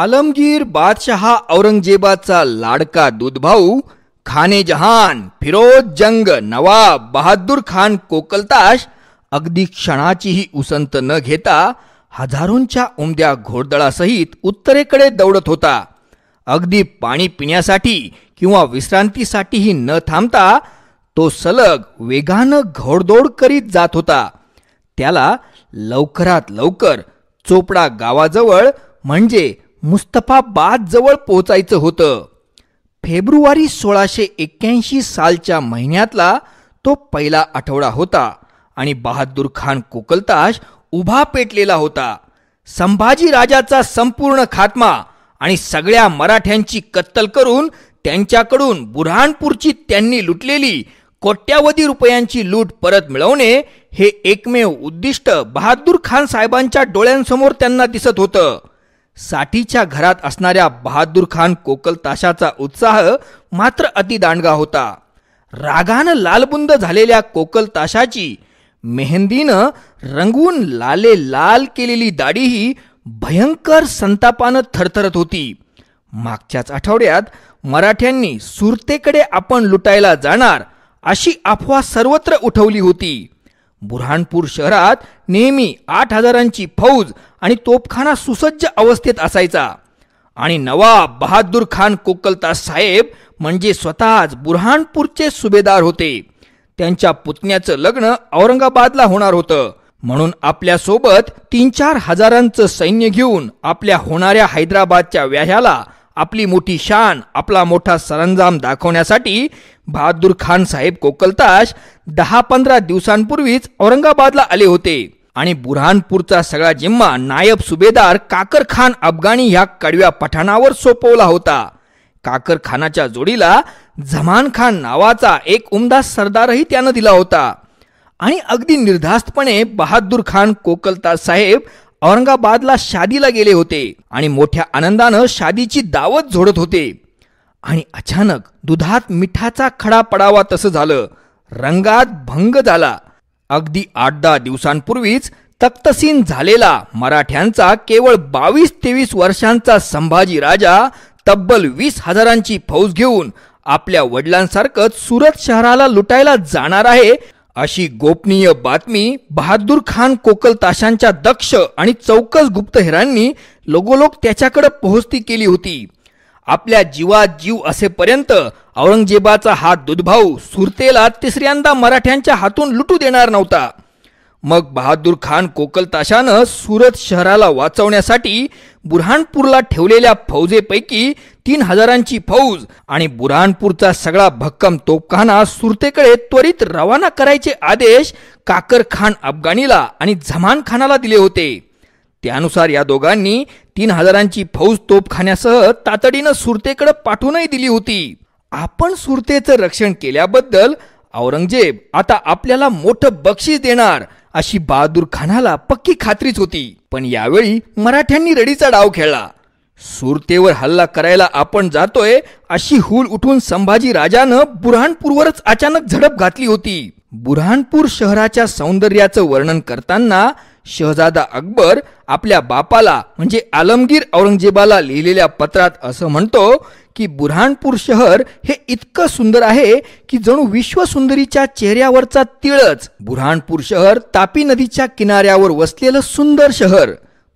आलमगीर बादशहा औरंगजेबाचा लाडका दूधभाऊ खाने जहान फिरोज जंग नवाब बहादूर खान कोकलताश अगदी क्षणाचीही उसंत न घेता हजारोंच्या उमद्या घोडदळासहित उत्तरेकडे दौडत होता. अगदी पाणी पिण्यासाठी किंवा विश्रांतीसाठीही न थांबता तो सलग वेगानं घोडदौड करीत जात होता. त्याला लवकरात लवकर चोपडा गावाजवळ म्हणजे मुस्तफाबाद जवळ पोहोचायचं होतं. फेब्रुवारी 1681 सालच्या महिन्यातला तो पहिला आठवडा होता आणि बहादूर खान कोकलताश उभा पेटलेला होता. संभाजी राजाचा संपूर्ण खात्मा आणि सगळ्या मराठ्यांची कत्तल करून त्यांच्याकडून बुऱ्हाणपूरची त्यांनी लुटलेली कोट्यावधी रुपयांची लूट परत मिळवणे हे एकमेव उद्दिष्ट बहादूर खान साहेबांच्या डोळ्यांसमोर त्यांना दिसत होतं. साठीच्या घरात असणाऱ्या बहादूर खान कोकलताशाचा उत्साह मात्र अतिदांडगा होता. रागानं लालबुंद झालेल्या कोकलताशाची मेहंदीनं रंगवून लाले लाल केलेली दाढीही भयंकर संतापानं थरथरत होती. मागच्याच आठवड्यात मराठ्यांनी सुरतेकडे आपण लुटायला जाणार अशी अफवा सर्वत्र उठवली होती. बुऱ्हाणपूर शहरात नेहमी 8,000ची फौज आणि तोफखाना सुसज्ज अवस्थेत असायचा आणि नवाब बहादूर खान कोकलताश साहेब म्हणजे स्वतःच बुऱ्हाणपूरचे सुभेदार होते. त्यांच्या पुतण्याचं लग्न औरंगाबादला होणार होतं म्हणून आपल्यासोबत 3-4 हजारांचं सैन्य घेऊन आपल्या होणाऱ्या हैदराबादच्या व्याह्याला आपली मोठी शान आपला मोठा सरंजाम दाखवण्यासाठी बहादूर खान साहेब कोकलताश 10-15 दिवसांपूर्वीच औरंगाबादला आले होते आणि बुऱ्हाणपूरचा सगळा जिम्मा नायब सुभेदार काकर खान अफगाणी ह्या कडव्या पठाणावर सोपवला होता. काकर खानाच्या जोडीला जमान खान नावाचा एक उमदा सरदारही त्यानं दिला होता आणि अगदी निर्धास्तपणे बहादूर खान कोकलताश साहेब औरंगाबादला शादीला गेले होते आणि मोठ्या आनंदानं शादीची दावत झोडत होते. आणि अचानक दुधात मिठाचा खडा पडावा तसं झालं. रंगात भंग झाला. अगदी 8-10 दिवसांपूर्वीच तख्तसीन झालेला मराठ्यांचा केवळ 22-23 वर्षांचा संभाजी राजा तब्बल 20,000ची फौज घेऊन आपल्या वडिलांसारखंच सुरत शहराला लुटायला जाणार आहे अशी गोपनीय बातमी बहादूर खान कोकलताशांच्या दक्ष आणि चौकस गुप्तहेरांनी लगोलोग त्याच्याकडे पोहोचती केली होती. आपल्या जीवात जीव असेपर्यंत औरंगजेबाचा हा दूधभाऊ सुरतेला तिसऱ्यांदा मराठ्यांच्या हातून लुटू देणार नव्हता. मग बहादूर खान कोकलताशानं सुरत शहराला वाचवण्यासाठी बुऱ्हाणपूरला ठेवलेल्या फौजेपैकी 3,000ची फौज आणि बुऱ्हाणपूरचा सगळा भक्कम तोफखाना सुरतेकडे त्वरित रवाना करायचे आदेश काकर खान अफगाणीला आणि झमान खानाला दिले होते. त्यानुसार या दोघांनी 3,000ची फौज तोफखान्यासह तातडीनं सुरतेकडे पाठवूनही दिली होती. आपण सुरतेचं रक्षण केल्याबद्दल औरंगजेब आता आपल्याला मोठं बक्षीस देणार अशी बहादूर खानाला पक्की खात्रीच होती. पण यावेळी मराठ्यांनी रडीचा डाव खेळला. सुरतेवर हल्ला करायला आपण जातोय अशी हूल उठून संभाजी राजानं बुऱ्हाणपूरवरच अचानक झडप घातली होती. बुऱ्हाणपूर शहराच्या सौंदर्याचं वर्णन करताना शहजादा अकबर आपल्या बापाला म्हणजे आलमगीर औरंगजेबाला लिहिलेल्या पत्रात असं म्हणतो की बुऱ्हाणपूर शहर हे इतकं सुंदर आहे की जणू विश्वसुंदरीच्या चेहऱ्यावरचा तिळच. बुऱ्हाणपूर शहर तापी नदीच्या किनाऱ्यावर वसलेलं सुंदर शहर.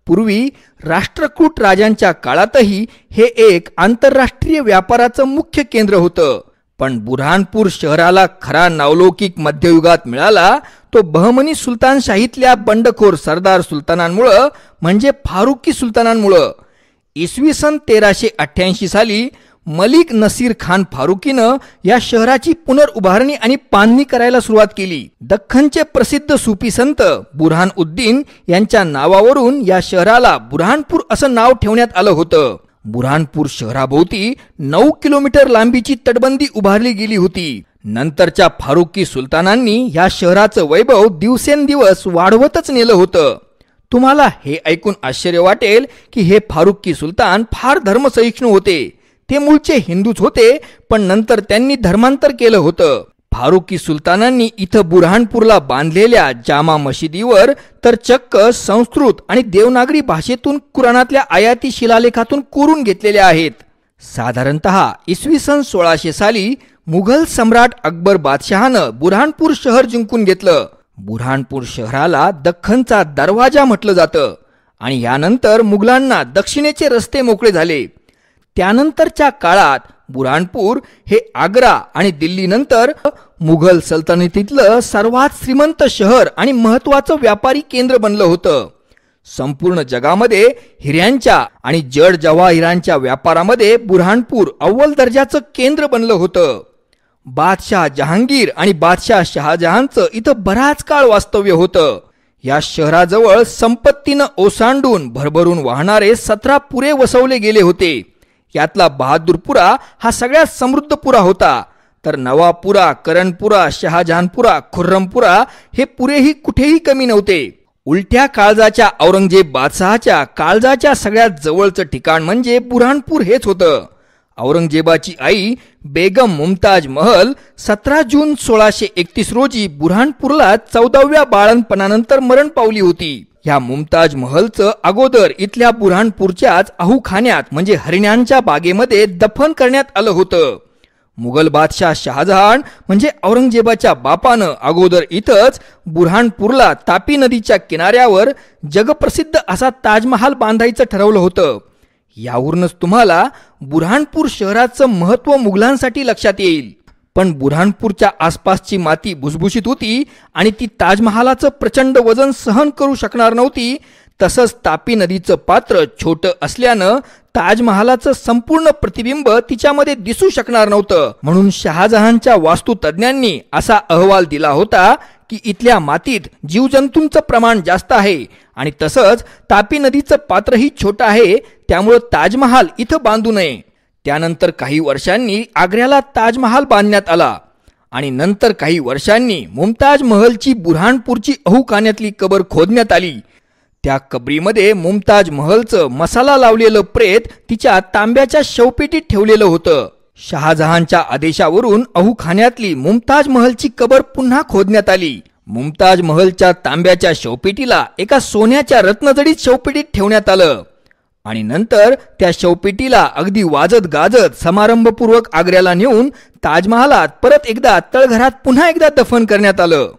पूर्वी राष्ट्रकूट राजांच्या काळातही हे एक आंतरराष्ट्रीय व्यापाराचं मुख्य केंद्र होतं. पण बुऱ्हाणपूर शहराला खरा नावलौकिक मध्ययुगात मिळाला तो बहमनी सुलतानशाहीतल्या बंडखोर सरदार सुलतानांमुळं म्हणजे फारुकी सुलतानांमुळं. इसवी सन 1388 साली मलिक नसीर खान फारुकीनं या शहराची पुनर्उभारणी आणि बांधणी करायला सुरुवात केली. दख्खनचे प्रसिद्ध सुफी संत बुऱ्हान उद्दीन यांच्या नावावरून या शहराला बुऱ्हाणपूर असं नाव ठेवण्यात आलं होतं. बुऱ्हाणपूर शहराभोवती 9 किलोमीटर लांबीची तटबंदी उभारली गेली होती. नंतरच्या फारुकी सुलतानांनी या शहराचं वैभव दिवसेंदिवस वाढवतच नेलं होतं. तुम्हाला हे ऐकून आश्चर्य वाटेल की हे फारुकी सुलतान फार धर्मसहिष्णू होते. ते मूळचे हिंदूच होते पण नंतर त्यांनी धर्मांतर केलं होतं. फारुकी सुलतानांनी इथं बुऱ्हाणपूरला बांधलेल्या जामा मशिदीवर तर चक्क संस्कृत आणि देवनागरी भाषेतून कुराणातल्या आयाती शिलालेखातून कोरून घेतलेल्या आहेत. साधारणतः इसवी सन 1600 साली मुघल सम्राट अकबर बादशहानं बुऱ्हाणपूर शहर जिंकून घेतलं. बुऱ्हाणपूर शहराला दख्खनचा दरवाजा म्हटलं जातं आणि यानंतर मुघलांना दक्षिणेचे रस्ते मोकळे झाले. त्यानंतरच्या काळात बुऱ्हाणपूर हे आग्रा आणि दिल्लीनंतर मुघल सल्तनतीतलं सर्वात श्रीमंत शहर आणि महत्त्वाचं व्यापारी केंद्र बनलं होतं. संपूर्ण जगामध्ये हिऱ्यांच्या आणि जड जवाहिरांच्या व्यापारामध्ये बुऱ्हाणपूर अव्वल दर्जाचं केंद्र बनलं होतं. बादशाह जहांगीर आणि बादशाह शहाजहानचं इथं बराच काळ वास्तव्य होतं. या शहराजवळ संपत्तीनं ओसांडून भरभरून वाहणारे 17 पुरे वसवले गेले होते. यातला बहादूरपुरा हा सगळ्यात समृद्ध पुरा होता, तर नवापुरा, करणपुरा, शहाजहानपुरा, खुर्रमपुरा हे पुरेही कुठेही कमी नव्हते. उलट्या काळजाच्या औरंगजेब बादशहाच्या काळजाच्या सगळ्यात जवळचं ठिकाण म्हणजे बुऱ्हाणपूर हेच होतं. औरंगजेबाची आई बेगम मुमताज महल 17 जून 1631 रोजी बुऱ्हाणपूरला 14व्या बाळंतपणानंतर मरण पावली होती. ह्या मुमताज महलचं अगोदर इथल्या बुऱ्हाणपूरच्याच अहूखान्यात म्हणजे हरिणांच्या बागेमध्ये दफन करण्यात आलं होतं. मुघल बादशाह शहाजहान म्हणजे औरंगजेबाच्या बापानं अगोदर इथंच बुऱ्हाणपूरला तापी नदीच्या किनाऱ्यावर जगप्रसिद्ध असा ताजमहाल बांधायचं ठरवलं होतं. यावरूनच तुम्हाला बुऱ्हाणपूर शहराचं महत्त्व मुघलांसाठी लक्षात येईल. पण बुऱ्हाणपूरच्या आसपासची माती भुसभुशीत होती आणि ती ताजमहालाचं प्रचंड वजन सहन करू शकणार नव्हती. तसंच तापी नदीचं पात्र छोटं असल्यानं ताजमहालाचं संपूर्ण प्रतिबिंब तिच्यामध्ये दिसू शकणार नव्हतं. म्हणून शहाजहानच्या वास्तुतज्ञांनी असा अहवाल दिला होता की इथल्या मातीत जीवजंतूंचं प्रमाण जास्त आहे आणि तसंच तापी नदीचं पात्रही छोटं आहे, त्यामुळं ताजमहाल इथं बांधू नये. त्यानंतर काही वर्षांनी आग्र्याला ताजमहाल बांधण्यात आला आणि नंतर काही वर्षांनी मुमताज महलची बुऱ्हाणपूरची अहूखान्यातली कबर खोदण्यात आली. त्या कबरीमध्ये मुमताज महलचं मसाला लावलेलं प्रेत तिच्या तांब्याच्या शवपेटीत ठेवलेलं होतं. शहाजहानच्या आदेशावरून अहूखान्यातली मुमताज महलची कबर पुन्हा खोदण्यात आली. मुमताज महलच्या तांब्याच्या शवपेटीला एका सोन्याच्या रत्नजडीत शवपेटीत ठेवण्यात आलं आणि नंतर त्या शवपेटीला अगदी वाजत गाजत समारंभपूर्वक आग्र्याला नेऊन ताजमहालात परत एकदा तळघरात पुन्हा एकदा दफन करण्यात आलं.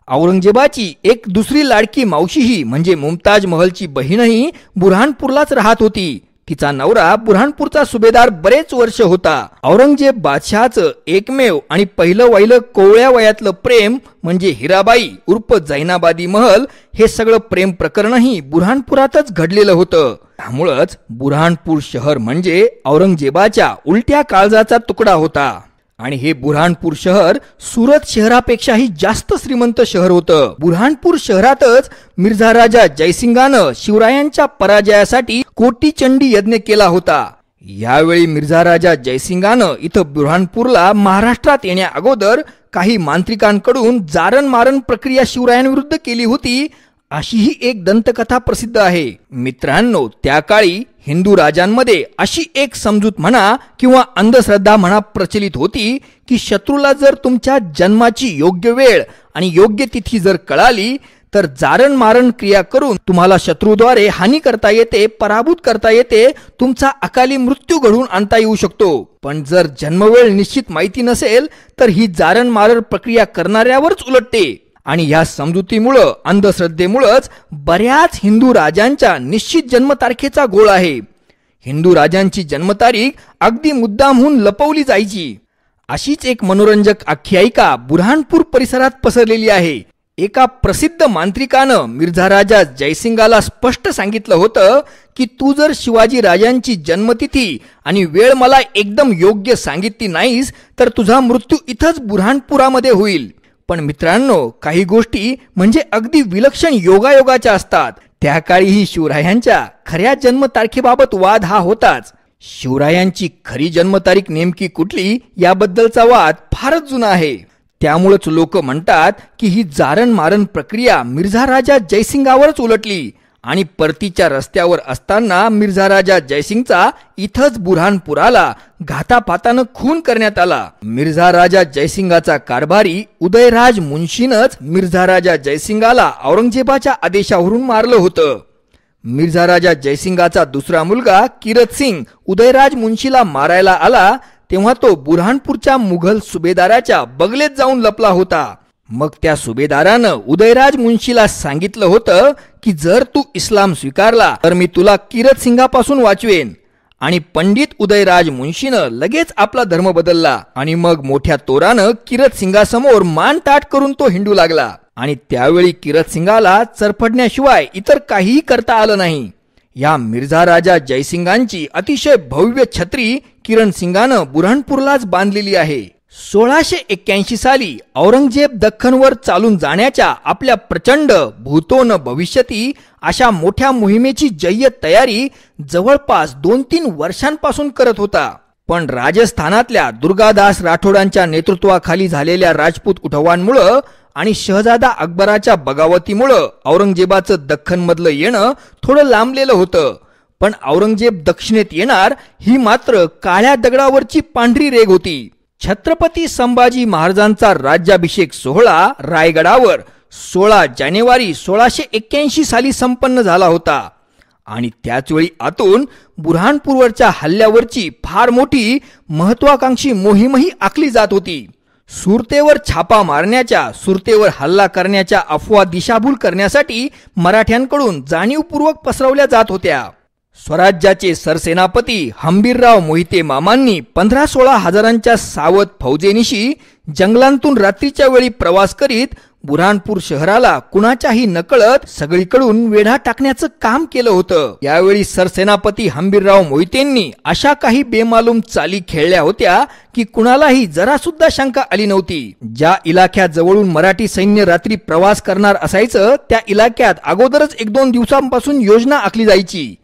औरंगजेबाची एक दुसरी लाडकी मावशीही म्हणजे मुमताज महलची बहीणही बुऱ्हाणपूरलाच राहत होती. तिचा नवरा बुऱ्हाणपूरचा सुभेदार बरेच वर्ष होता. औरंगजेब बादशहाचं एकमेव आणि पहिलं वाहिलं कोवळ्या वयातलं प्रेम म्हणजे हिराबाई उर्फ जैनाबादी महल हे सगळं प्रेम प्रकरणही बुऱ्हाणपुरातच घडलेलं होतं. त्यामुळंच बुऱ्हाणपूर शहर म्हणजे औरंगजेबाच्या उलट्या काळजाचा तुकडा होता आणि हे बुऱ्हाणपूर शहर सुरत शहरापेक्षाही जास्त श्रीमंत शहर होतं. बुऱ्हाणपूर शहरातच मिर्झा राजा जयसिंगानं शिवरायांच्या पराजयासाठी कोटीचंडी यज्ञ केला होता. यावेळी मिर्झा राजा जयसिंगानं इथं बुऱ्हाणपूरला महाराष्ट्रात येण्या अगोदर काही मांत्रिकांकडून जारण मारण प्रक्रिया शिवरायांविरुद्ध केली होती, अशी ही एक दंतकथा प्रसिद्ध आहे. मित्रांनो, त्या काळी हिंदू राजांमध्ये अशी एक समजूत म्हणा किंवा अंधश्रद्धा म्हणा प्रचलित होती की शत्रूला जर तुमच्या जन्माची योग्य वेळ आणि योग्य तिथी जर कळाली तर जारण मारण क्रिया करून तुम्हाला शत्रूद्वारे हानी करता येते, पराभूत करता येते, तुमचा अकाली मृत्यू घडवून आणता येऊ शकतो. पण जर जन्मवेळ निश्चित माहिती नसेल तर ही जारण मारण प्रक्रिया करणाऱ्यावरच उलटते आणि या समजुतीमुळं अंधश्रद्धेमुळंच बऱ्याच हिंदू राजांच्या निश्चित जन्मतारखेचा गोळ आहे. हिंदू राजांची जन्मतारीख अगदी मुद्दामहून लपवली जायची. अशीच एक मनोरंजक आख्यायिका बुऱ्हाणपूर परिसरात पसरलेली आहे. एका प्रसिद्ध मांत्रिकानं मिर्झा राजा जयसिंगाला स्पष्ट सांगितलं होतं की तू जर शिवाजी राजांची जन्मतिथी आणि वेळ मला एकदम योग्य सांगितली नाहीस तर तुझा मृत्यू इथंच बुऱ्हाणपुरामध्ये होईल. पण मित्रांनो, काही गोष्टी म्हणजे अगदी विलक्षण योगायोगाच्या असतात. त्या काळीही शिवरायांच्या खऱ्या जन्मतारखेबाबत वाद हा होताच. शिवरायांची खरी जन्मतारीख नेमकी कुठली याबद्दलचा वाद फारच जुना आहे. त्यामुळेच लोक म्हणतात की ही जारण मारण प्रक्रिया मिर्झा राजा जयसिंगावरच उलटली आणि परतीच्या रस्त्यावर असताना मिर्झा राजा जयसिंगचा इथंच बुऱ्हाणपूराला घातापातानं खून करण्यात आला. मिर्झा राजा जयसिंगाचा कारभारी उदयराज मुन्शीनच मिर्झा राजा जयसिंगाला औरंगजेबाच्या आदेशावरून मारलं होतं. मिर्झा राजा जयसिंगाचा दुसरा मुलगा किरतसिंग उदयराज मुन्शीला मारायला आला तेव्हा तो बुऱ्हाणपूरच्या मुघल सुभेदाराच्या बगलेत जाऊन लपला होता. मग त्या सुभेदारानं उदयराज मुन्शीला सांगितलं होतं की जर तू इस्लाम स्वीकारला तर मी तुला किरतसिंगापासून वाचवेन. आणि पंडित उदयराज मुन्शीनं लगेच आपला धर्म बदलला आणि मग मोठ्या तोरानं किरतसिंगासमोर मान ताट करून तो हिंडू लागला. आणि त्यावेळी किरतसिंगाला चरफडण्याशिवाय इतर काहीही करता आलं नाही. या मिर्झा राजा जयसिंगांची अतिशय भव्य छत्री किरणसिंगानं बुऱ्हाणपूरलाच बांधलेली आहे. 1681 साली औरंगजेब दख्खनवर चालून जाण्याच्या आपल्या प्रचंड भूतोन भविष्यती अशा मोठ्या मोहिमेची जय्यत तयारी जवळपास 2-3 वर्षांपासून करत होता. पण राजस्थानातल्या दुर्गादास राठोडांच्या नेतृत्वाखाली झालेल्या राजपूत उठावांमुळं आणि शहजादा अकबराच्या बगावतीमुळं औरंगजेबाचं दख्खनमधलं येणं थोडं लांबलेलं होतं. पण औरंगजेब दक्षिणेत येणार ही मात्र काळ्या दगडावरची पांढरी रेघ होती. छत्रपती संभाजी महाराजांचा राज्याभिषेक सोहळा रायगडावर 16 जानेवारी 1681 साली संपन्न झाला होता. आणि त्याचवेळी आतून बुऱ्हाणपूरवरच्या हल्ल्यावरची फार मोठी महत्वाकांक्षी मोहीमही आखली जात होती. सुरतेवर छापा मारण्याच्या, सुरतेवर हल्ला करण्याच्या अफवा दिशाभूल करण्यासाठी मराठ्यांकडून जाणीवपूर्वक पसरवल्या जात होत्या. स्वराज्याचे सरसेनापती हंबीरराव मोहिते मामांनी 15-16 हजारांच्या सावध फौजेनिशी जंगलांतून रात्रीच्या वेळी प्रवास करीत बुऱ्हाणपूर शहराला कुणाच्याही नकळत सगळीकडून वेढा टाकण्याचं काम केलं होतं. यावेळी सरसेनापती हंबीरराव मोहितेंनी अशा काही बेमालूम चाली खेळल्या होत्या की कुणालाही जरा सुद्धा शंका आली नव्हती. ज्या इलाक्याजवळून मराठी सैन्य रात्री प्रवास करणार असायचं त्या इलाक्यात अगोदरच 1-2 दिवसांपासून योजना आखली जायची.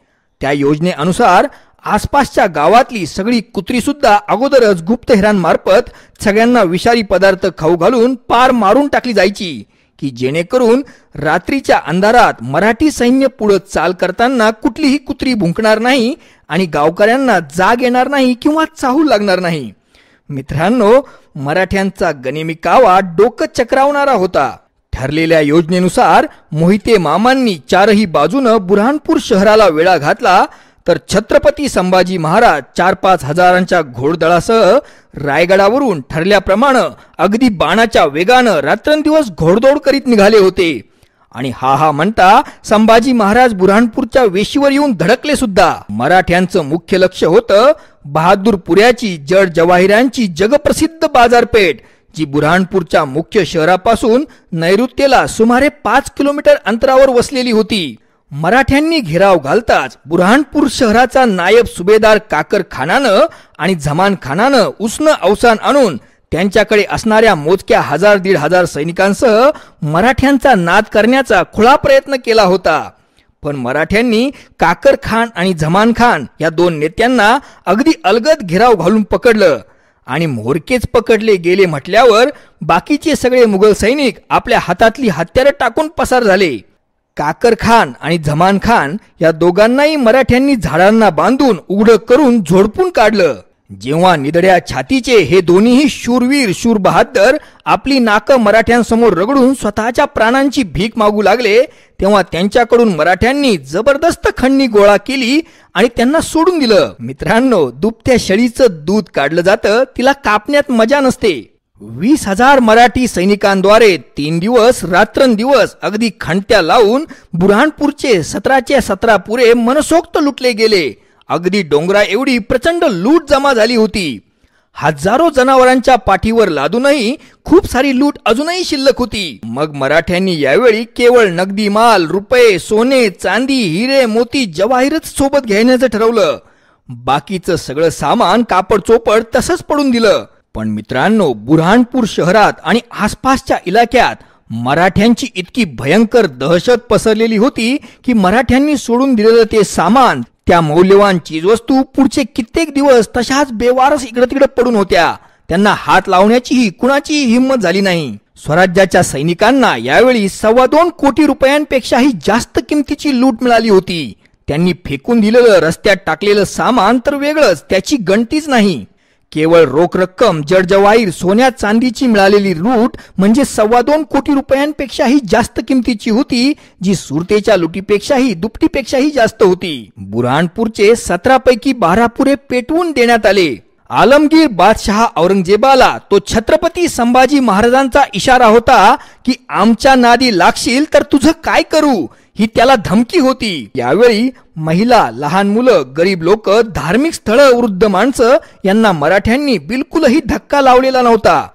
त्या योजनेनुसार आसपासच्या गावातली सगळी कुत्री सुद्धा अगोदरच गुप्तहेरांमार्फत सगळ्यांना विषारी पदार्थ खाऊ घालून पार मारून टाकली जायची की जेणेकरून रात्रीच्या अंधारात मराठी सैन्य पुढे चाल करताना कुठलीही कुत्री भुंकणार नाही आणि गावकऱ्यांना जाग येणार नाही किंवा चाहूल लागणार नाही. मित्रांनो, मराठ्यांचा गनिमी कावा डोकं चक्रावणारा होता. ठरलेल्या योजनेनुसार मोहिते मामांनी चारही बाजूनं बुऱ्हाणपूर शहराला वेढा घातला तर छत्रपती संभाजी महाराज 4-5 हजारांच्या घोडदळासह रायगडावरून ठरल्याप्रमाणे अगदी बाणाच्या वेगानं रात्रंदिवस घोडदौड करीत निघाले होते. आणि हा म्हणता संभाजी महाराज बुऱ्हाणपूरच्या वेशीवर येऊन धडकले सुद्धा. मराठ्यांचं मुख्य लक्ष होतं बहादूरपुऱ्याची जड जवाहिरांची जगप्रसिद्ध बाजारपेठ, जी बुऱ्हाणपूरच्या मुख्य शहरापासून नैऋत्येला सुमारे 5 किलोमीटर अंतरावर वसलेली होती. मराठ्यांनी घेराव घालताच बुऱ्हाणपूर शहराचा नायब सुभेदार काकर खानानं आणि झमान खानानं उसनं अवसान आणून त्यांच्याकडे असणाऱ्या मोजक्या 1000-1500 सैनिकांसह मराठ्यांचा नाद करण्याचा खुळा प्रयत्न केला होता. पण मराठ्यांनी काकर खान आणि झमान खान या 2 नेत्यांना अगदी अलगद घेराव घालून पकडलं. आणि म्होरकेच पकडले गेले म्हटल्यावर बाकीचे सगळे मुघल सैनिक आपल्या हातातली हत्यारं टाकून पसार झाले. काकर खान आणि झमान खान या दोघांनाही मराठ्यांनी झाडांना बांधून उघडं करून झोडपून काढलं. जेव्हा निधड्या छातीचे हे दोन्हीही शूरवीर शूर बहादर आपली नाकं मराठ्यांसमोर रगडून स्वतःच्या प्राणांची भीक मागू लागले तेव्हा त्यांच्याकडून मराठ्यांनी जबरदस्त खंडणी गोळा केली आणि त्यांना सोडून दिलं. मित्रांनो, दुभत्या शेळीचं दूध काढलं जातं, तिला कापण्यात मजा नसते. 20,000 मराठी सैनिकांद्वारे 3 दिवस रात्रंदिवस अगदी खंडत्या लावून बुऱ्हाणपूरचे 17च्या 17 पुरे मनसोक्त लुटले गेले. अगदी डोंगरा एवढी प्रचंड लूट जमा झाली होती. हजारो जनावरांच्या पाठीवर लादूनही खूप सारी लूट अजूनही शिल्लक होती. मग मराठ्यांनी यावेळी केवळ नगदी माल, रुपये, सोने, चांदी, हिरे, मोती, जवाहिरच सोबत घेण्याचं ठरवलं. बाकीचं सगळं सामान कापड चोपड तसंच पडून दिलं. पण मित्रांनो, बुऱ्हाणपूर शहरात आणि आसपासच्या इलाक्यात मराठ्यांची इतकी भयंकर दहशत पसरलेली होती की मराठ्यांनी सोडून दिलेलं ते सामान, त्या मौल्यवान चीजवस्तू पुढचे कित्येक दिवस तशाच बेवारस इकडे तिकडे पडून होत्या. त्यांना हात लावण्याचीही कुणाचीही हिंमत झाली नाही. स्वराज्याच्या सैनिकांना यावेळी 2.25 कोटी रुपयांपेक्षाही जास्त किमतीची लूट मिळाली होती. त्यांनी फेकून दिलेलं, रस्त्यात टाकलेलं सामान तर वेगळंच, त्याची गणतीच नाही. केवळ रोख रक्कम, जडजवाहीर, सोन्या चांदीची मिळालेली लूट म्हणजे 2.25 कोटी रुपयांपेक्षाही जास्त किमतीची होती, जी सुरतेच्या लुटीपेक्षाही दुपटीपेक्षाही जास्त होती. बुऱ्हाणपूरचे 17 पैकी 12 पुरे पेटवून देण्यात आले. आलमगीर बादशहा औरंगजेबाला तो छत्रपती संभाजी महाराजांचा इशारा होता की आमच्या नादी लागशील तर तुझं काय करू, ही त्याला धमकी होती. यावेळी महिला, लहान मुलं, गरीब लोक, धार्मिक स्थळं, वृद्ध माणसं यांना मराठ्यांनी बिलकुलही धक्का लावलेला नव्हता.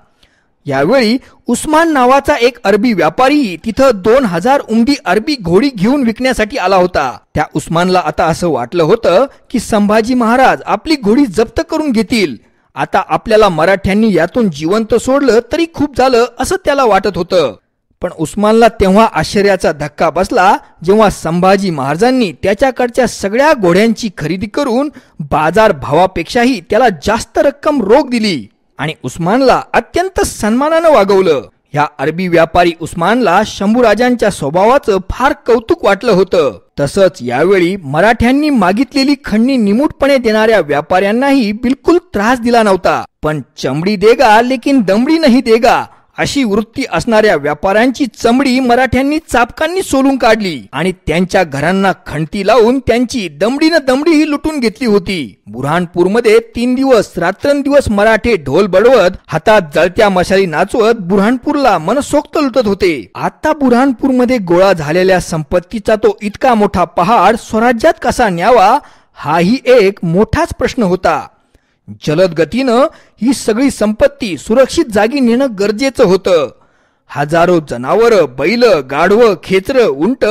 यावेळी उस्मान नावाचा एक अरबी व्यापारी तिथं 2000 उमदी अरबी घोडी घेऊन विकण्यासाठी आला होता. त्या उस्मानला आता असं वाटलं होतं की संभाजी महाराज आपली घोडी जप्त करून घेतील. आता आपल्याला मराठ्यांनी यातून जिवंत सोडलं तरी खूप झालं असं त्याला वाटत होतं. पण उस्मानला तेव्हा आश्चर्याचा धक्का बसला जेव्हा संभाजी महाराजांनी त्याच्याकडच्या सगळ्या घोड्यांची खरेदी करून बाजार भावापेक्षाही त्याला जास्त रक्कम रोख दिली आणि उस्मानला अत्यंत सन्मानानं वागवलं. ह्या अरबी व्यापारी उस्मानला शंभूराजांच्या स्वभावाचं फार कौतुक वाटलं होतं. तसंच यावेळी मराठ्यांनी मागितलेली खंडणी निमूटपणे देणाऱ्या व्यापाऱ्यांनाही बिलकुल त्रास दिला नव्हता. पण चमडी देगा लेकिन दमडी नाही देगा अशी वृत्ती असणाऱ्या व्यापाऱ्यांची चमडी मराठ्यांनी चापकांनी सोलून काढली आणि त्यांच्या घरांना खंडती लावून त्यांची दमडीनं दमडी ही लुटून घेतली होती. बुऱ्हाणपूरमध्ये 3 दिवस रात्रंदिवस मराठे ढोल बडवत, हातात जळत्या मशाली नाचवत बुऱ्हाणपूरला मनसोक्त लुटत होते. आता बुऱ्हाणपूरमध्ये गोळा झालेल्या संपत्तीचा तो इतका मोठा पहाड स्वराज्यात कसा न्यावा, हाही एक मोठाच प्रश्न होता. जलद गतीनं ही सगळी संपत्ती सुरक्षित जागी नेणं गरजेचं होतं. हजारो जनावरं, बैल, गाढवं, खेचरं, उंट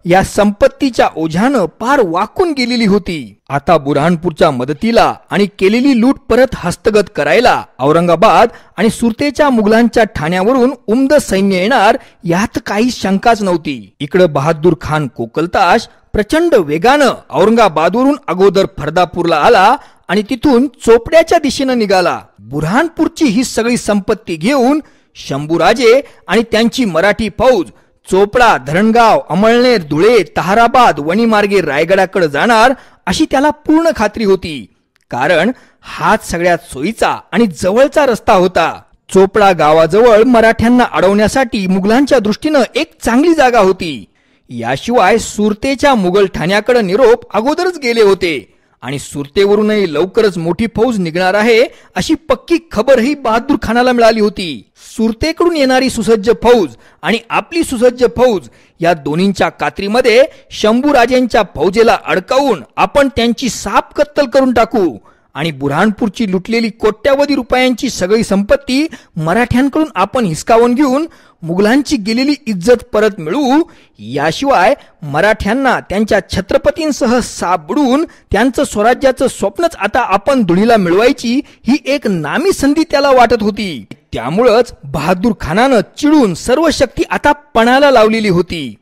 या संपत्तीच्या ओझ्यानं पार वाकून गेलेली होती. आता बुऱ्हाणपूरच्या मदतीला आणि केलेली लूट परत हस्तगत करायला औरंगाबाद आणि सुरतेच्या मुघलांच्या ठाण्यावरून उमद सैन्य येणार यात काही शंकाच नव्हती. इकडं बहादूर खान कोकलताश प्रचंड वेगानं औरंगाबादवरून अगोदर फर्दापूरला आला आणि तिथून चोपड्याच्या दिशेनं निघाला. बुऱ्हाणपूरची ही सगळी संपत्ती घेऊन शंभूराजे आणि त्यांची मराठी फौज चोपडा, धरणगाव, अमळनेर, धुळे, ताहराबाद, वणीमार्गे रायगडाकडे जाणार अशी त्याला पूर्ण खात्री होती. कारण हाच सगळ्यात सोयीचा आणि जवळचा रस्ता होता. चोपडा गावाजवळ मराठ्यांना अडवण्यासाठी मुघलांच्या दृष्टीनं एक चांगली जागा होती. याशिवाय सुरतेच्या मुघल ठाण्याकडे निरोप अगोदरच गेले होते आणि सुरतेवरूनही लवकरच मोठी फौज निघणार आहे अशी पक्की खबरही बहादूर खानाला मिळाली होती. सुरतेकडून येणारी सुसज्ज फौज आणि आपली सुसज्ज फौज या दोन्हींच्या कात्रीमध्ये शंभूराजेंच्या फौजेला अडकावून आपण त्यांची साफ कत्तल करून टाकू आणि बुऱ्हाणपूरची लुटलेली कोट्यावधी रुपयांची सगळी संपत्ती मराठ्यांकडून आपण हिसकावून घेऊन मुघलांची गेलेली इज्जत परत मिळवू. याशिवाय मराठ्यांना त्यांच्या छत्रपतींसह सापडून त्यांचं स्वराज्याचं स्वप्नच आता आपण धुळीला मिळवायची ही एक नामी संधी त्याला वाटत होती. त्यामुळंच बहादूर खानानं चिडून सर्व शक्ती आता पणाला लावलेली होती.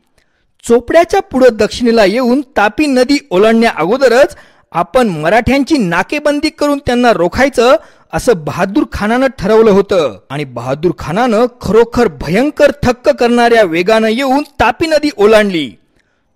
चोपड्याच्या पुढे दक्षिणेला येऊन तापी नदी ओलांडण्या अगोदरच आपण मराठ्यांची नाकेबंदी करून त्यांना रोखायचं असं बहादूर खानानं ठरवलं होतं आणि बहादूर खानानं खरोखर भयंकर थक्क करणाऱ्या वेगानं येऊन तापी नदी ओलांडली.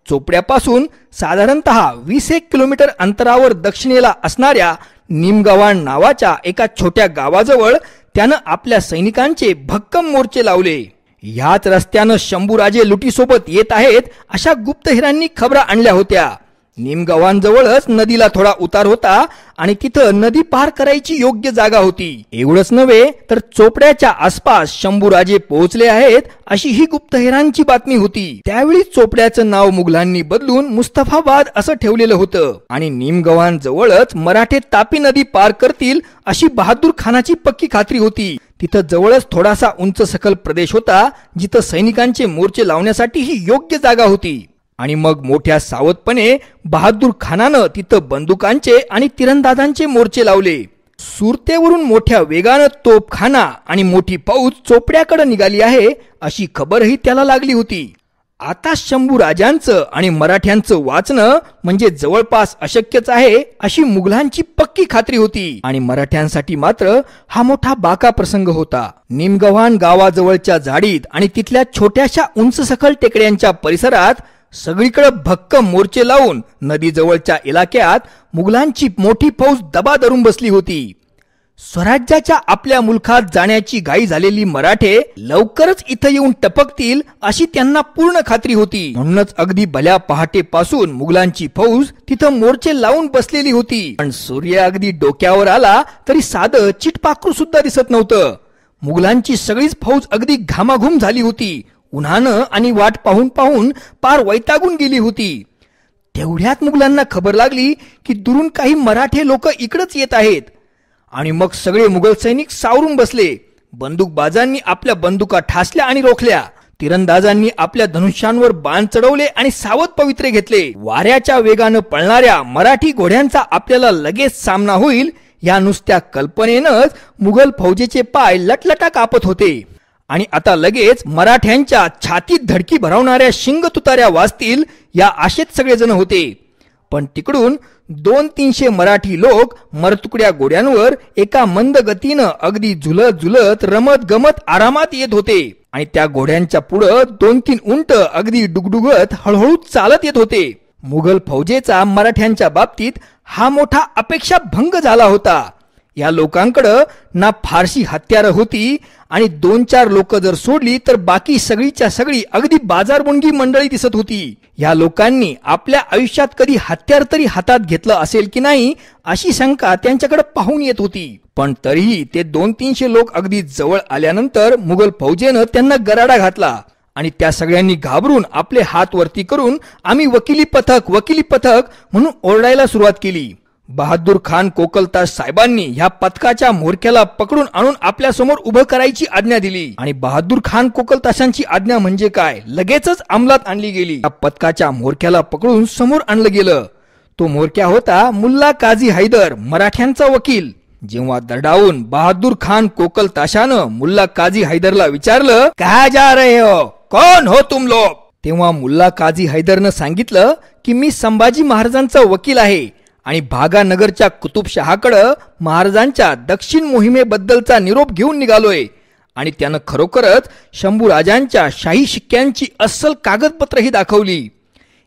चोपड्यापासून साधारणतः 20 किलोमीटर अंतरावर दक्षिणेला असणाऱ्या निमगव्हाण नावाच्या एका छोट्या गावाजवळ त्यानं आपल्या सैनिकांचे भक्कम मोर्चे लावले. ह्याच रस्त्यानं शंभूराजे लुटीसोबत येत आहेत अशा गुप्तहेरांनी खबरा आणल्या होत्या. निमगव्हाणजवळच नदीला थोडा उतार होता आणि तिथं नदी पार करायची योग्य जागा होती. एवढंच नव्हे तर चोपड्याच्या आसपास शंभूराजे पोहोचले आहेत अशी ही गुप्तहेरांची बातमी होती. त्यावेळी चोपड्याचं नाव मुघलांनी बदलून मुस्तफाबाद असं ठेवलेलं होतं आणि निमगव्हाणजवळच मराठे तापी नदी पार करतील अशी बहादूर खानाची पक्की खात्री होती. तिथं जवळच थोडासा उंच सखल प्रदेश होता जिथं सैनिकांचे मोर्चे लावण्यासाठी ही योग्य जागा होती. आणि मग मोठ्या सावधपणे बहादूर खानानं तिथं बंदुकांचे आणि तिरंदाजांचे मोर्चे लावले. सुरतेवरून मोठ्या वेगानं तोफखाना आणि मोठी फौज चोपड्याकडे निघाली आहे अशी खबरही त्याला लागली होती. आता शंभू राजांचं आणि मराठ्यांचं वाचणं म्हणजे जवळपास अशक्यच आहे अशी मुघलांची पक्की खात्री होती. आणि मराठ्यांसाठी मात्र हा मोठा बाका प्रसंग होता. निमगव्हाण गावाजवळच्या झाडीत आणि तिथल्या छोट्याशा उंच सखल टेकड्यांच्या परिसरात सगळीकडे भक्कम मोर्चे लावून नदीजवळच्या इलाक्यात मुघलांची मोठी फौज दबा धरून बसली होती. स्वराज्याच्या आपल्या मुलखात जाण्याची घाई झालेली मराठे लवकरच इथं येऊन टपकतील अशी त्यांना पूर्ण खात्री होती. म्हणूनच अगदी भल्या पहाटेपासून मुघलांची फौज तिथं मोर्चे लावून बसलेली होती. पण सूर्य अगदी डोक्यावर आला तरी साधं चिटपाखरू सुद्धा दिसत नव्हतं. मुघलांची सगळीच फौज अगदी घामाघूम झाली होती. उन्हानं आणि वाट पाहून पाहून पार वैतागून गेली होती. तेवढ्यात मुघलांना खबर लागली की दुरून काही मराठे लोक इकडंच येत आहेत. आणि मग सगळे मुघल सैनिक सावरून बसले. बंदूकबाजांनी आपल्या बंदुका ठासल्या आणि रोखल्या. तिरंदाजांनी आपल्या धनुष्यांवर बाण चढवले आणि सावध पवित्रे घेतले. वाऱ्याच्या वेगानं पळणाऱ्या मराठी घोड्यांचा आपल्याला लगेच सामना होईल या नुसत्या कल्पनेनंच मुघल फौजेचे पाय लटलटा कापत होते. आणि आता लगेच मराठ्यांच्या छातीत धडकी भरवणाऱ्या शिंग तुताऱ्या वाजतील या आशेत सगळेजण होते. पण तिकडून 200-300 मराठी लोक मरतुकड्या घोड्यांवर एका मंद गतीनं अगदी झुलत झुलत रमत गमत आरामात येत होते. आणि त्या घोड्यांच्या पुढं 2-3 उंट अगदी डुगडुगत हळूहळू चालत येत होते. मुघल फौजेचा मराठ्यांच्या बाबतीत हा मोठा अपेक्षा भंग झाला होता. या लोकांकडं ना फारशी हत्यारं होती आणि 2-4 लोक जर सोडली तर बाकी सगळीच्या सगळी अगदी बाजारबुणगी मंडळी दिसत होती. या लोकांनी आपल्या आयुष्यात कधी हत्यार तरी हातात घेतलं असेल की नाही अशी शंका त्यांच्याकडे पाहून येत होती. पण तरीही ते 200-300 लोक अगदी जवळ आल्यानंतर मुघल फौजेनं त्यांना गराडा घातला आणि त्या सगळ्यांनी घाबरून आपले हात वरती करून आम्ही वकिली पथक म्हणून ओरडायला सुरुवात केली. बहादूर खान कोकलताश साहेबांनी ह्या पथकाच्या म्होरक्याला पकडून आणून आपल्या समोर उभं करायची आज्ञा दिली. आणि बहादूर खान कोकलताशांची आज्ञा म्हणजे काय लगेचच अंमलात आणली गेली. या पथकाच्या म्होरक्याला पकडून समोर आणलं गेलं. तो म्होरक्या होता मुल्ला काझी हैदर, मराठ्यांचा वकील. जेव्हा दरडावून बहादूर खान कोकलताशानं मुल्ला काझी हैदरला विचारलं, कहा जा रहे हो, कौन हो तुम लोग, तेव्हा मुल्ला काझी हैदरनं सांगितलं की मी संभाजी महाराजांचा वकील आहे आणि भागानगरच्या कुतुबशहाकडं महाराजांच्या दक्षिण मोहिमेबद्दलचा निरोप घेऊन निघालोय. आणि त्यानं खरोखरच शंभूराजांच्या शाही शिक्क्यांची अस्सल कागदपत्रही दाखवली.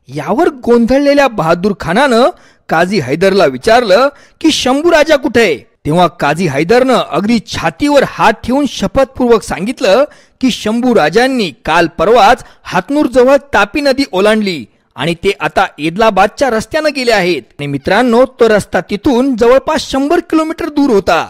यावर गोंधळलेल्या बहादूर खानानं काझी हैदरला विचारलं की शंभूराजा कुठे. तेव्हा काझी हैदरनं अगदी छातीवर हात ठेवून शपथपूर्वक सांगितलं की शंभूराजांनी काल परवाच हातनूर जवळ तापी नदी ओलांडली आणि ते आता एदलाबादच्या रस्त्यानं गेले आहेत. आणि मित्रांनो, तो रस्ता तिथून जवळपास 100 किलोमीटर दूर होता.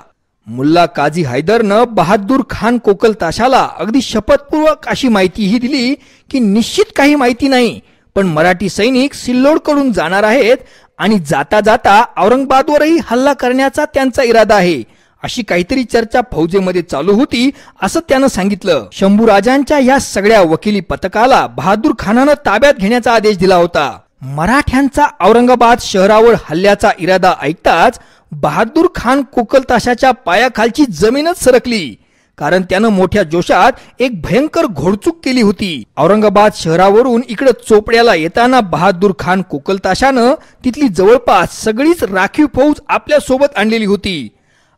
मुल्ला काझी हैदरनं बहादूर खान कोकलताशाला अगदी शपथपूर्वक अशी माहितीही दिली की निश्चित काही माहिती नाही, पण मराठी सैनिक सिल्लोडकडून जाणार आहेत आणि जाता जाता औरंगाबादवरही हल्ला करण्याचा त्यांचा इरादा आहे. अशी काहीतरी चर्चा फौजेमध्ये चालू होती असं त्यानं सांगितलं. शंभूराजांच्या या सगळ्या वकिली पथकाला बहादूर खानानं ताब्यात घेण्याचा आदेश दिला होता. मराठ्यांचा औरंगाबाद शहरावर हल्ल्याचा इरादा ऐकताच बहादूर खान कोकलताशाच्या पायाखालची जमीनच सरकली. कारण त्यानं मोठ्या जोशात एक भयंकर घोडचूक केली होती. औरंगाबाद शहरावरून इकडे चोपड्याला येताना बहादूर खान कोकलताशानं तिथली जवळपास सगळीच राखीव फौज आपल्या सोबत आणलेली होती.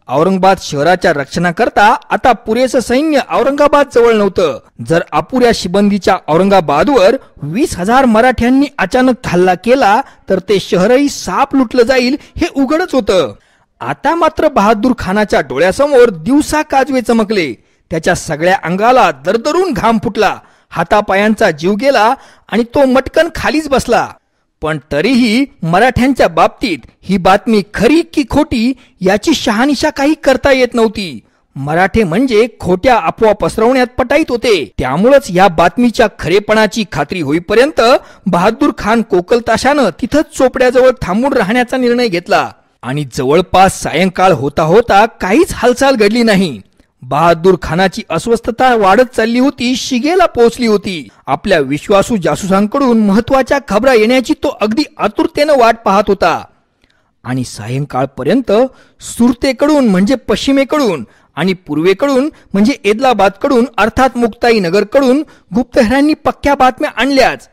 औरंगाबाद शहराच्या रक्षणाकरता आता पुरेसं सैन्य औरंगाबाद जवळ नव्हतं. जर अपुऱ्या शिबंदीच्या औरंगाबादवर 20,000 मराठ्यांनी अचानक हल्ला केला तर ते शहरही साप लुटलं जाईल हे उघडच होतं. आता मात्र बहादूर खानाच्या डोळ्यासमोर दिवसा काजवे चमकले. त्याच्या सगळ्या अंगाला दरदरून घाम फुटला, हातापायांचा जीव गेला आणि तो मटकन खालीच बसला. पण तरीही मराठ्यांच्या बाबतीत ही बातमी खरी की खोटी याची शहानिशा काही करता येत नव्हती. मराठे म्हणजे खोट्या अफवा पसरवण्यात पटाईत होते. त्यामुळेच या बातमीच्या खरेपणाची खात्री होईपर्यंत बहादूर खान कोकलताशानं तिथंच चोपड्याजवळ थांबून राहण्याचा निर्णय घेतला. आणि जवळपास सायंकाळ होता होता काहीच हालचाल घडली नाही. बहादूर खानाची अस्वस्थता वाढत चालली होती, शिगेला पोहोचली होती. आपल्या विश्वासू जासूसांकडून महत्वाच्या खबरा येण्याची तो अगदी आतुरतेनं वाट पाहत होता. आणि सायंकाळपर्यंत सुरतेकडून म्हणजे पश्चिमेकडून आणि पूर्वेकडून म्हणजे एदलाबादकडून अर्थात मुक्ताईनगरकडून गुप्तहेरांनी पक्क्या बातम्या आणल्याच,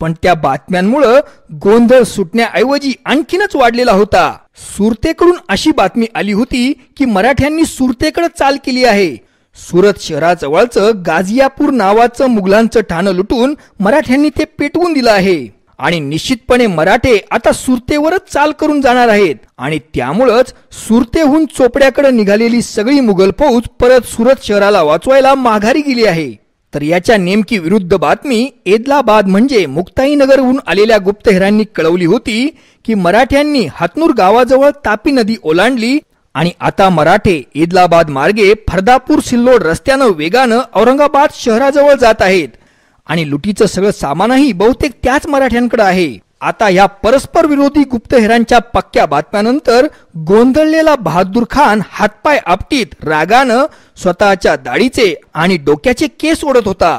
पण त्या बातम्यांमुळे गोंधळ सुटण्याऐवजी आणखीनच वाढलेला होता. सुरतेकडून अशी बातमी आली होती की मराठ्यांनी सुरतेकडे चाल केली आहे. सुरत शहराजवळचं गाझियापूर नावाचं मुघलांचं ठाणं लुटून मराठ्यांनी ते पेटवून दिलं आहे आणि निश्चितपणे मराठे आता सुरतेवरच चाल करून जाणार आहेत. आणि त्यामुळंच सुरतेहून चोपड्याकडे निघालेली सगळी मुघल फौज परत सुरत शहराला वाचवायला माघारी गेली आहे. तर याच्या नेमकी विरुद्ध बातमी एदलाबाद म्हणजे मुक्ताईनगरहून आलेल्या गुप्तहेरांनी कळवली होती की मराठ्यांनी हातनूर गावाजवळ तापी नदी ओलांडली आणि आता मराठे एदलाबाद मार्गे फर्दापूर सिल्लोड रस्त्यानं वेगानं औरंगाबाद शहराजवळ जात आहेत आणि लुटीचं सगळं सामानही बहुतेक त्याच मराठ्यांकडे आहे. आता या परस्पर विरोधी गुप्तहेरांच्या पक्क्या बातम्यानंतर गोंधळलेला बहादूर खान हातपाय आपटीत रागानं स्वतःच्या दाढीचे आणि डोक्याचे केस ओढत होता.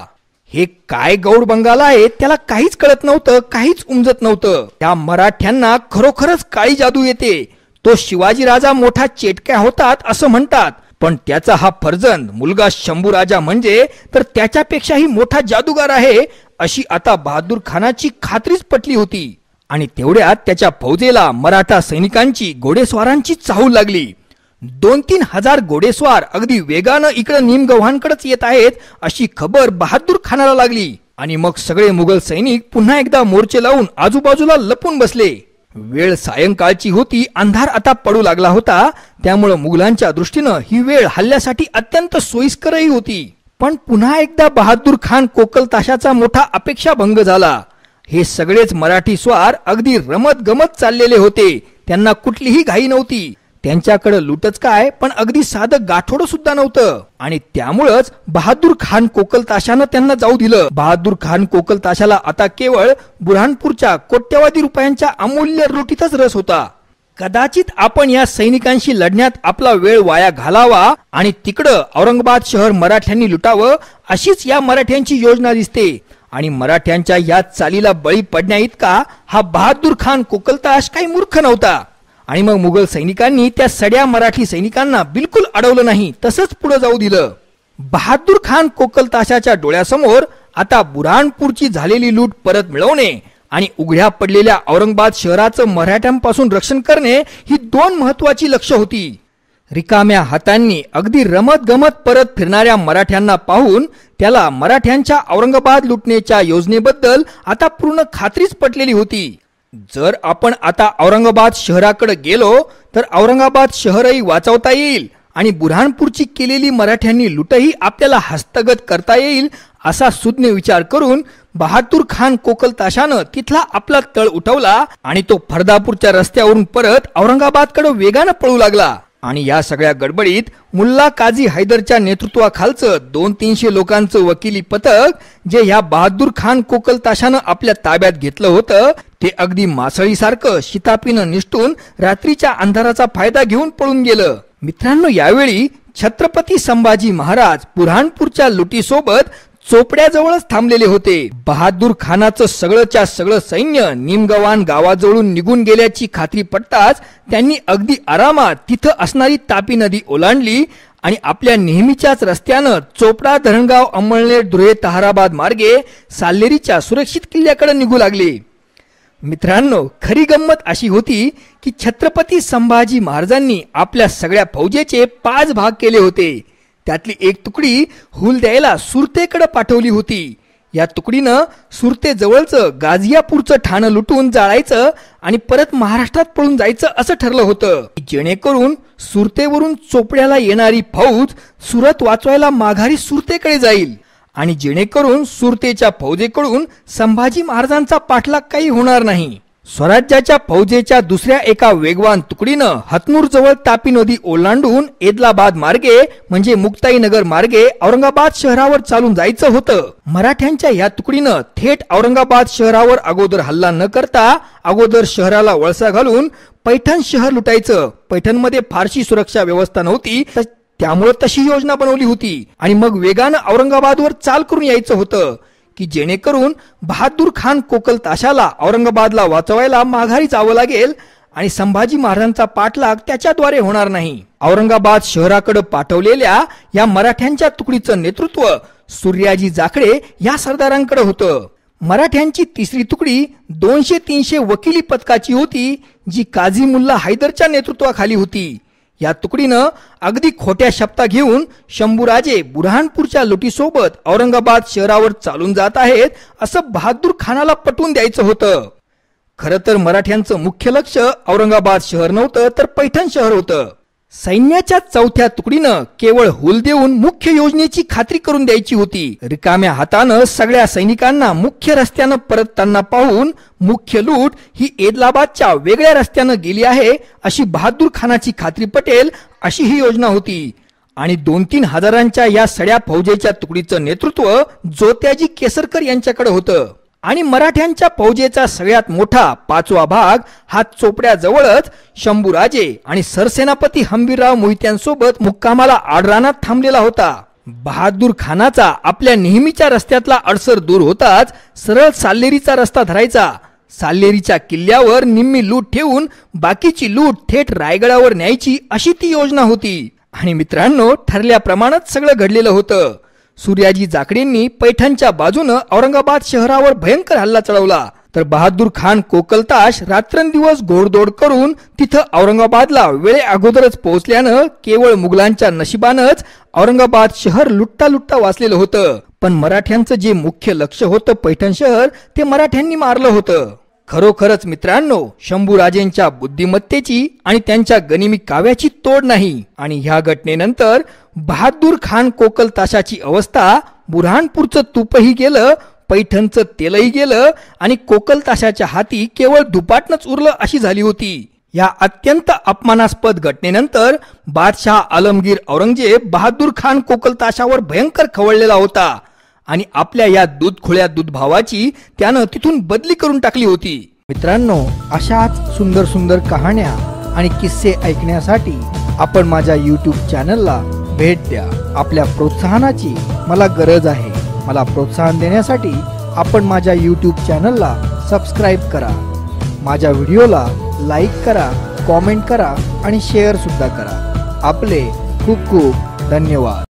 हे काय गौड बंगाल आहे त्याला काहीच कळत नव्हतं, काहीच उमजत नव्हतं. त्या मराठ्यांना खरोखरच काळी जादू येते. तो शिवाजी राजा मोठा चेटक्या होतात असं म्हणतात, पण त्याचा हा फर्जंद मुलगा शंभूराजा म्हणजे तर त्याच्यापेक्षाही मोठा जादूगार आहे अशी आता बहादूर खानाची खात्रीच पटली होती. आणि तेवढ्यात त्याच्या फौजेला मराठा सैनिकांची घोडेस्वारांची चाहूल लागली. 2-3 हजार घोडेस्वार अगदी वेगानं इकडे निमगव्हाणकडेच येत आहेत अशी खबर बहादूर खानाला लागली. आणि मग सगळे मुघल सैनिक पुन्हा एकदा मोर्चे लावून आजूबाजूला लपून बसले. वेळ सायंकाळची होती, अंधार आता पडू लागला होता, त्यामुळे मुघलांच्या दृष्टीनं ही वेळ हल्ल्यासाठी अत्यंत सोयीस्करही होती. पण पुन्हा एकदा बहादूर खान कोकल ताशाचा मोठा अपेक्षाभंग झाला. हे सगळेच मराठी स्वार अगदी रमत गमत चाललेले होते. त्यांना कुठलीही घाई नव्हती. त्यांच्याकडे लुटच काय पण अगदी साधं गाठोडं सुद्धा नव्हतं. आणि त्यामुळेच बहादूर खान कोकल ताशानं त्यांना जाऊ दिलं. बहादूर खान कोकल ताशाला आता केवळ बुऱ्हाणपूरच्या कोट्यवधी रुपयांच्या अमूल्य लुटीतच रस होता. कदाचित आपण या सैनिकांशी लढण्यात आपला वेळ वाया घालावा आणि तिकडं औरंगाबाद शहर मराठ्यांनी लुटावं अशीच या मराठ्यांची योजना दिसते. आणि मराठ्यांच्या या चालीला बळी पडण्या इतका हा बहादूर खान कोकलताश काही मूर्ख नव्हता. आणि मग मुघल सैनिकांनी त्या सड्या मराठी सैनिकांना बिलकुल अडवलं नाही, तसंच पुढे जाऊ दिलं. बहादूर खान कोकलताशाच्या डोळ्यासमोर आता बुऱ्हाणपूरची झालेली लूट परत मिळवणे आणि उघड्या पडलेल्या औरंगाबाद शहराचं मराठ्यांपासून रक्षण करणे ही 2 महत्वाची लक्ष्य होती. रिकाम्या हातांनी अगदी रमत गमत परत फिरणाऱ्या मराठ्यांना पाहून त्याला मराठ्यांच्या औरंगाबाद लुटण्याच्या योजनेबद्दल आता पूर्ण खात्रीच पटलेली होती. जर आपण आता औरंगाबाद शहराकडे गेलो तर औरंगाबाद शहरही वाचवता येईल आणि बुऱ्हाणपूरची केलेली मराठ्यांनी लुटही आपल्याला हस्तगत करता येईल असा सुज्ञ विचार करून बहादूर खान कोकलताशानं तिथला आपला तळ उठवला आणि तो फर्दापूरच्या रस्त्यावरून परत औरंगाबादकडे वेगानं पळू लागला. आणि या सगळ्या गडबडीत मुल्ला काझी हैदरच्या नेतृत्वाखालचं 200-300 लोकांचं वकिली पथक जे ह्या बहादूर खान कोकलताशानं आपल्या ताब्यात घेतलं होतं ते अगदी मासळीसारखं शितापीनं निष्ठून रात्रीच्या अंधाराचा फायदा घेऊन पळून गेलं. मित्रांनो, यावेळी छत्रपती संभाजी महाराज बुऱ्हाणपूरच्या लुटीसोबत चोपड्याजवळच थांबलेले होते. बहादूर खानाचं सगळंच्या सगळं सैन्य निमगव्हाण गावाजवळून निघून गेल्याची खात्री पडताच त्यांनी अगदी आरामात तिथं असणारी तापी नदी ओलांडली आणि आपल्या नेहमीच्याच रस्त्यानं चोपडा, धरणगाव, अंमळनेर, धुळे, ताहराबाद मार्गे साल्लेरीच्या सुरक्षित किल्ल्याकडे निघू लागले. मित्रांनो, खरी गंमत अशी होती की छत्रपती संभाजी महाराजांनी आपल्या सगळ्या फौजेचे 5 भाग केले होते. त्यातली एक तुकडी हुल द्यायला सुरतेकडे पाठवली होती. या तुकडीनं सुरतेजवळचं गाझियापूरचं ठाणं लुटून जाळायचं आणि परत महाराष्ट्रात पळून जायचं असं ठरलं होतं, जेणेकरून सुरतेवरून चोपड्याला येणारी फौज सुरत वाचवायला माघारी सुरतेकडे जाईल आणि जेणेकरून सुरतेच्या फौजेकडून संभाजी महाराजांचा पाठलाग काही होणार नाही. स्वराज्याच्या फौजेच्या दुसऱ्या एका वेगवान तुकडीनं हतनूर जवळ तापी नदी ओलांडून एदलाबाद मार्गे म्हणजे मुक्ताईनगर मार्गे औरंगाबाद शहरावर चालून जायचं होतं. मराठ्यांच्या या तुकडीनं थेट औरंगाबाद शहरावर अगोदर हल्ला न करता अगोदर शहराला वळसा घालून पैठण शहर लुटायचं. पैठणमध्ये फारशी सुरक्षा व्यवस्था नव्हती, त्यामुळे तशी योजना बनवली होती आणि मग वेगानं औरंगाबादवर चाल करून यायचं होतं की जेणेकरून बहादूर खान कोकलताशाला औरंगाबादला वाचवायला माघारी जावं लागेल आणि संभाजी महाराजांचा पाठलाग त्याच्याद्वारे होणार नाही. औरंगाबाद शहराकडे पाठवलेल्या या मराठ्यांच्या तुकडीचं नेतृत्व सूर्याजी जाखडे या सरदारांकडे होतं. मराठ्यांची तिसरी तुकडी 200-300 वकिली पथकाची होती, जी काझी मुल्ला हैदरच्या नेतृत्वाखाली होती. या तुकडीनं अगदी खोट्या शपथा घेऊन शंभूराजे बुरहानपूरच्या लुटीसोबत औरंगाबाद शहरावर चालून जात आहेत असं बहादूर खानाला पटवून द्यायचं होतं. खरं तर मराठ्यांचं मुख्य लक्ष औरंगाबाद शहर नव्हतं, तर पैठण शहर होतं. सैन्याच्या चौथ्या तुकडीनं केवळ हुल देऊन मुख्य योजनेची खात्री करून द्यायची होती. रिकाम्या हातानं सगळ्या सैनिकांना मुख्य रस्त्यानं परतताना पाहून मुख्य लूट ही एदलाबादच्या वेगळ्या रस्त्यानं गेली आहे अशी बहादूर खानाची खात्री पटेल अशी ही योजना होती. आणि 2-3 हजारांच्या या सड्या फौजेच्या तुकडीचं नेतृत्व जोत्याजी केसरकर यांच्याकडे होतं. आणि मराठ्यांच्या फौजेचा सगळ्यात मोठा 5वा भाग हा चोपड्याजवळच शंभूराजे आणि सरसेनापती हंबीरराव मोहित्यांसोबत मुक्कामाला आडरानात थांबलेला होता. बहादूर खानाचा आपल्या नेहमीच्या रस्त्यातला अडसर दूर होताच सरळ साल्लेरीचा रस्ता धरायचा. साल्लेरीच्या किल्ल्यावर निम्मी लूट ठेवून बाकीची लूट थेट रायगडावर न्यायची अशी ती योजना होती. आणि मित्रांनो, ठरल्याप्रमाणेच सगळं घडलेलं होतं. सूर्याजी जाखडेंनी पैठणच्या बाजूनं औरंगाबाद शहरावर भयंकर हल्ला चढवला, तर बहादूर खान कोकलताश रात्रंदिवस घोडदौड करून तिथं औरंगाबादला वेळे अगोदरच पोहोचल्यानं केवळ मुघलांच्या नशिबानंच औरंगाबाद शहर लुट्टा लुट्टा वाचलेलं होतं. पण मराठ्यांचं जे मुख्य लक्ष होतं पैठण शहर, ते मराठ्यांनी मारलं होतं. खरोखरच मित्रांनो, शंभूराजेंच्या बुद्धिमत्तेची आणि त्यांच्या गनिमी काव्याची तोड नाही. आणि ह्या घटनेनंतर बहादूर खान कोकलताशाची अवस्था, बुरहानपूरचं तूपही गेलं, पैठणचं तेलही गेलं आणि कोकलताशाच्या हाती केवळ दुपाटनच उरलं अशी झाली होती. या अत्यंत अपमानास्पद घटनेनंतर बादशाह आलमगीर औरंगजेब बहादूर खान कोकलताशावर भयंकर खवळलेला होता आणि आपल्या या दूधखोळ्या दूधभावाची त्यानं तिथून बदली करून टाकली होती. मित्रांनो, अशाच सुंदर सुंदर कहाण्या आणि किस्से ऐकण्यासाठी आपण माझ्या YouTube चॅनलला भेट द्या. आपल्या प्रोत्साहनाची मला गरज आहे. मला प्रोत्साहन देण्यासाठी आपण माझ्या YouTube चॅनलला सबस्क्राईब करा. माझ्या व्हिडिओला लाईक करा, कॉमेंट करा आणि शेअर सुद्धा करा. आपले खूप खूप धन्यवाद.